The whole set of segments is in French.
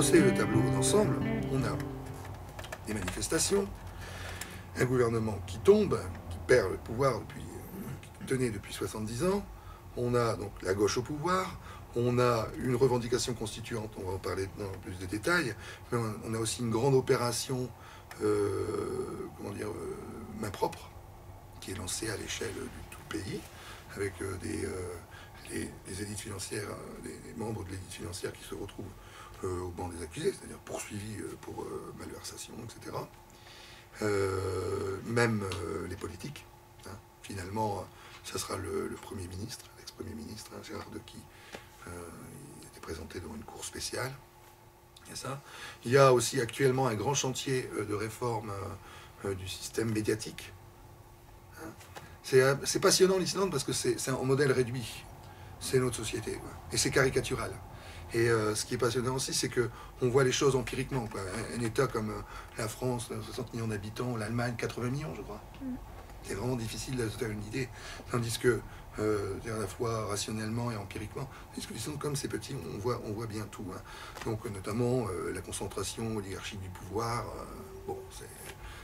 brosser le tableau d'ensemble, on a des manifestations, un gouvernement qui tombe, qui perd le pouvoir qui tenait depuis 70 ans, on a donc la gauche au pouvoir, on a une revendication constituante, on va en parler dans plus de détails, mais on a aussi une grande opération main propre, qui est lancée à l'échelle du tout le pays, avec les élites financières, les membres de l'élite financière qui se retrouvent au banc des accusés, c'est-à-dire poursuivis pour malversation, etc. Même les politiques. Hein. Finalement, ça sera le Premier ministre, l'ex-Premier ministre, hein, Gérard Dequy, il était présenté devant une cour spéciale. Et ça. Il y a aussi actuellement un grand chantier de réforme du système médiatique. Hein. C'est passionnant l'Islande parce que c'est un modèle réduit. C'est notre société. Quoi. Et c'est caricatural. Et ce qui est passionnant aussi, c'est qu'on voit les choses empiriquement. Quoi. Un État comme la France, 60 millions d'habitants, l'Allemagne, 80 millions, je crois. C'est vraiment difficile de se faire une idée. Tandis que, à la fois rationnellement et empiriquement, tandis que l'Islande, comme c'est petit, on voit bien tout. Hein. Donc, notamment, la concentration oligarchique du pouvoir, bon,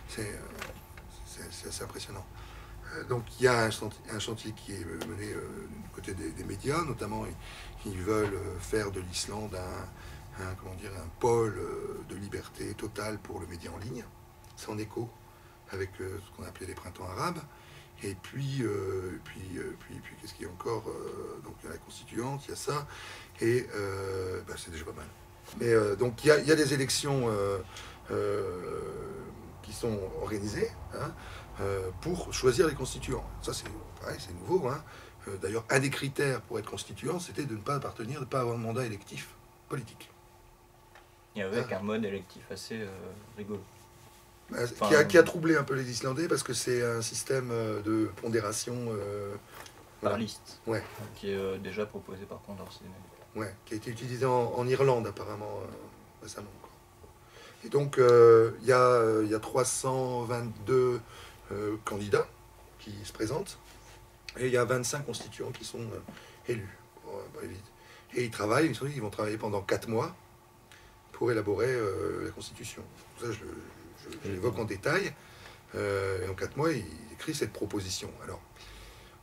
c'est assez impressionnant. Donc il y a un chantier qui est mené du côté des médias, notamment ils veulent faire de l'Islande un pôle de liberté totale pour le média en ligne. C'est en écho avec ce qu'on appelait les printemps arabes. Et puis qu'est-ce qu'il y a encore donc il y a la constituante, il y a ça, et c'est déjà pas mal. Mais donc il y a des élections qui sont organisées, hein, pour choisir les constituants. Ça, c'est pareil, c'est nouveau. Hein. D'ailleurs, un des critères pour être constituant, c'était de ne pas appartenir, de ne pas avoir de mandat électif politique. Et avec un mode électif assez rigolo. Qui a troublé un peu les Islandais, parce que c'est un système de pondération... par liste. Ouais. Qui est déjà proposé par Condorcet. Ouais, qui a été utilisé en Irlande, apparemment, récemment. Quoi. Et donc, il y a 322... candidats qui se présentent, et il y a 25 constituants qui sont élus. Et ils travaillent, ils vont travailler pendant 4 mois pour élaborer la Constitution. Ça, je l'évoque en détail. Et en 4 mois, il écrit cette proposition. Alors,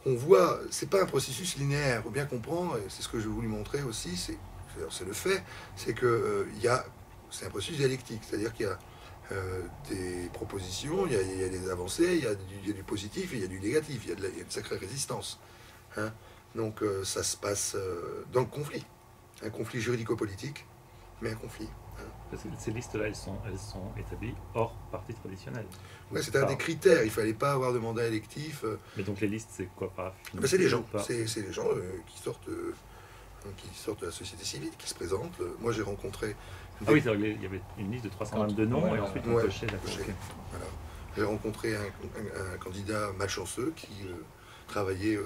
on voit, c'est pas un processus linéaire, il faut bien comprendre, et c'est ce que je voulais montrer aussi, c'est le fait, c'est que c'est un processus dialectique, c'est-à-dire qu'il y a des propositions, il y a des avancées, il y a du positif et il y a du négatif, il y a une sacrée résistance. Hein. Donc ça se passe dans le conflit, un conflit juridico-politique, mais un conflit. Hein. Parce que ces listes-là, elles sont établies hors parti traditionnel. Ouais, c'est un des critères, il ne fallait pas avoir de mandat électif. Mais donc les listes, c'est quoi par c'est les gens, c'est les gens qui sortent de la société civile, qui se présentent. Moi j'ai rencontré... Ah oui, il y avait une liste de 322 noms et ensuite on cochait la coche. Voilà. J'ai rencontré un candidat malchanceux qui travaillait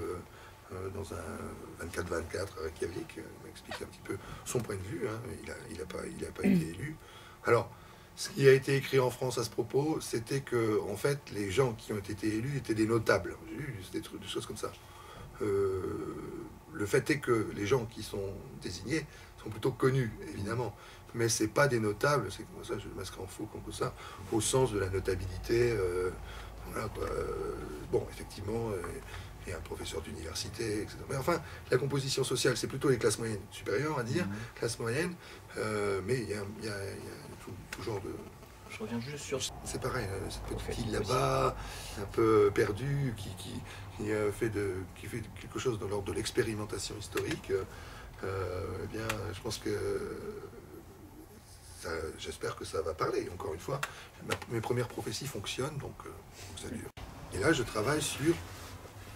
dans un 24-24 à Reykjavik. Il m'a expliqué un petit peu son point de vue. Hein. Il n'a pas été élu. Alors, ce qui a été écrit en France à ce propos, c'était que, en fait, les gens qui ont été élus étaient des notables. J'ai vu des choses comme ça. Le fait est que les gens qui sont désignés sont plutôt connus, évidemment. Mais c'est pas des notables, c'est comme ça, je le masquerai en faux comme ça, au sens de la notabilité. Voilà, bon, effectivement, il y a un professeur d'université, etc. Mais enfin, la composition sociale, c'est plutôt les classes moyennes supérieures, à dire, classe moyenne, mais il y a tout genre de... Je reviens juste sur... C'est pareil, cette petite île là-bas, un peu perdue, qui fait quelque chose dans l'ordre de l'expérimentation historique. Eh bien, je pense que... J'espère que ça va parler. Encore une fois, mes premières prophéties fonctionnent, donc ça dure. Et là, je travaille sur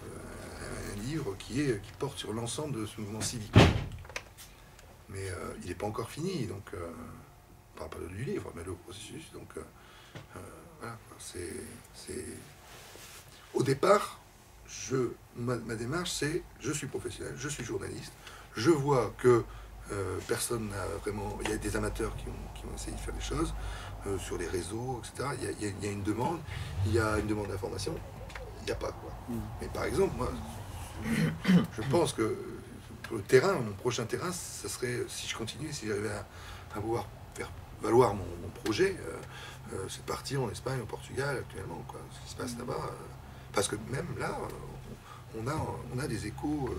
un livre qui porte sur l'ensemble de ce mouvement civique. Mais il n'est pas encore fini, donc on ne parle pas du livre, mais le processus. Donc voilà, au départ, ma démarche, c'est je suis professionnel, je suis journaliste, je vois que personne n'a vraiment... Il y a des amateurs qui ont essayé de faire des choses sur les réseaux, etc. Il y a une demande, il y a une demande d'information, il n'y a pas quoi. Mais par exemple, moi, je pense que le terrain, mon prochain terrain, ça serait, si je continue, si j'arrivais à pouvoir faire valoir mon projet, c'est de partir en Espagne, au Portugal actuellement, quoi, ce qui se passe là-bas. Parce que même là, on a des échos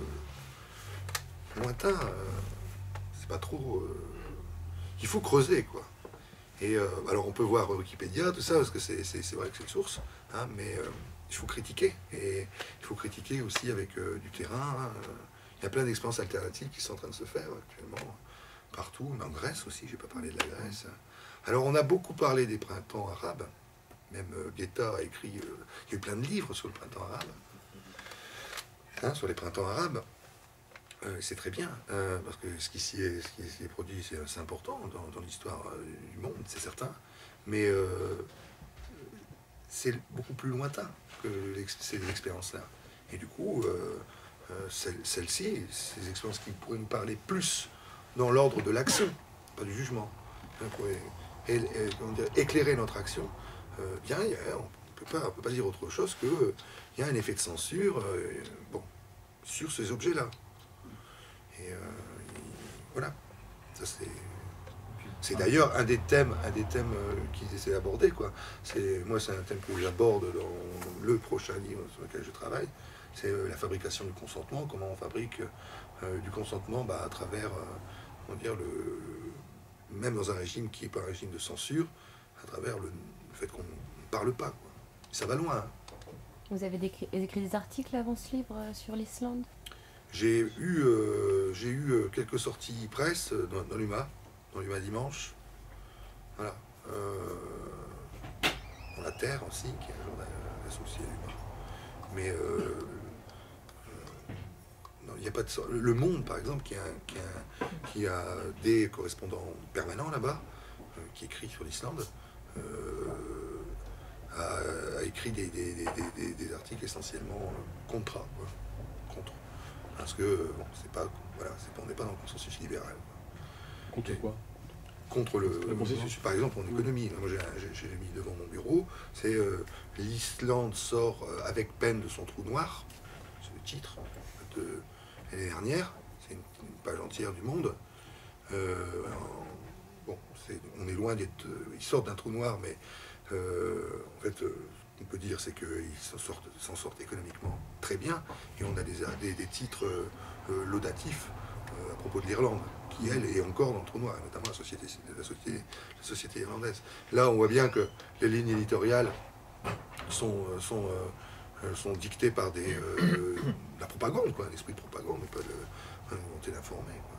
lointains. C'est pas trop. Il faut creuser, quoi. Et alors on peut voir Wikipédia, tout ça, parce que c'est vrai que c'est une source, hein, mais il faut critiquer. Et il faut critiquer aussi avec du terrain. Il y a plein d'expériences alternatives qui sont en train de se faire actuellement, partout, mais en Grèce aussi, j'ai pas parlé de la Grèce. Alors on a beaucoup parlé des printemps arabes, même Guetta a écrit, il y a eu plein de livres sur le printemps arabe, hein, sur les printemps arabes. C'est très bien, parce que ce qui s'y est produit, c'est important dans l'histoire du monde, c'est certain, mais c'est beaucoup plus lointain que ces expériences-là. Et du coup, celles-ci, ces expériences qui pourraient nous parler plus dans l'ordre de l'action, pas du jugement, hein, comment dire, éclairer notre action, bien, on peut pas dire autre chose qu'il y a un effet de censure bon, sur ces objets-là. Et voilà, ça c'est d'ailleurs un des thèmes qu'ils essaient d'aborder, quoi. Moi, c'est un thème que j'aborde dans le prochain livre sur lequel je travaille, c'est la fabrication du consentement, comment on fabrique du consentement à travers, on va dire, même dans un régime qui n'est pas un régime de censure, à travers le fait qu'on ne parle pas, quoi. Ça va loin, hein. Vous avez écrit des articles avant ce livre sur l'Islande? J'ai eu quelques sorties presse dans l'UMA Dimanche. Voilà. Dans La Terre aussi, qui est un journal associé à l'UMA. Mais il n'y a pas de sorte. Le Monde, par exemple, qui a des correspondants permanents là-bas, qui écrit sur l'Islande, a écrit des articles essentiellement contre. Parce que bon, on n'est pas dans le consensus libéral. Contre quoi? Contre le consensus, par exemple, en économie. Moi, j'ai mis devant mon bureau, c'est l'Islande sort avec peine de son trou noir. C'est le titre de l'année dernière. C'est une page entière du Monde. Bon, on est loin d'être. Ils sortent d'un trou noir, mais en fait. On peut dire, c'est qu'ils s'en sortent économiquement très bien, et on a des titres laudatifs à propos de l'Irlande, qui elle est encore dans le trou noir, notamment la société irlandaise. Là, on voit bien que les lignes éditoriales sont dictées par la propagande, quoi, un esprit de propagande, mais pas de volonté d'informer, quoi.